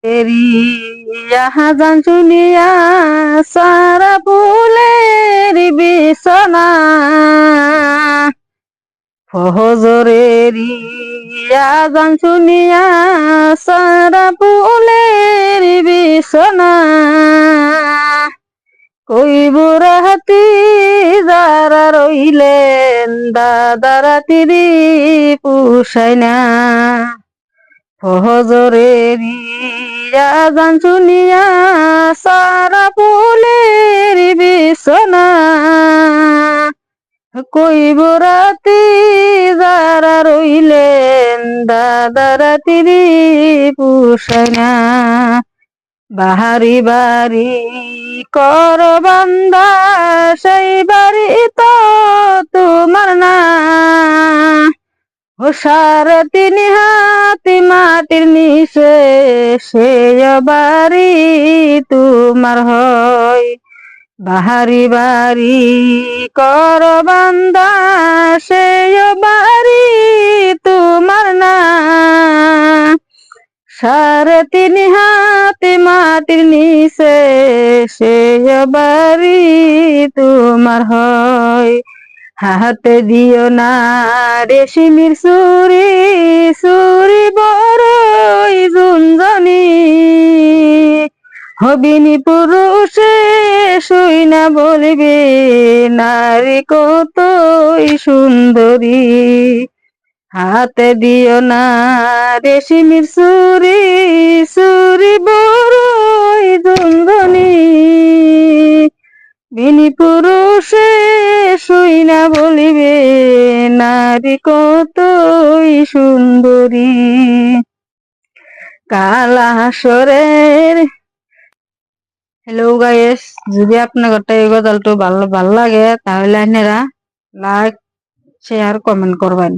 तेरी यहाँ जान्छु नि सारा फुलेरी बिसना फहजरेरी जान्छु नि सारा फुलेरी बिसना কইব রাতি যারা রইলেন দাদা রাতিরি পুষায় না ফজরেরি আজান শুনিয়া সারা ফুলের বিছনা কইব রাতি যারা রইলেন দাদা রাতিরি পুষায় না বাহারি বাড়ি কর বান্দা সেই বাড়ি তো তোমার না ও সাড়ে তিন হাতি মাটির নিচে সে বাড়ি তোমার হয় বাহারি বাড়ি কর বান্দা সে বাড়ি তোমার না সাড়ে তিন হাতি মাটির নিচে সে বাড়ি তোমার হয় হাতে দিও না রেশমির চুরি চুরি বড়ই জুনজনি হবিনি পুরুষে শুই না বলবে নারী কতই সুন্দরী হাতে দিও না রেশমির চুরি চুরি বড়ই জুনজনি বিনি পুরুষে শুই না বলিবে নারী কতই সুন্দরী কালা হাসরের। হ্যালো গাইস, যদি আপনার এই গজলটা ভালো লাগে তাহলে আপনারা লাইক শেয়ার কমেন্ট করবেন।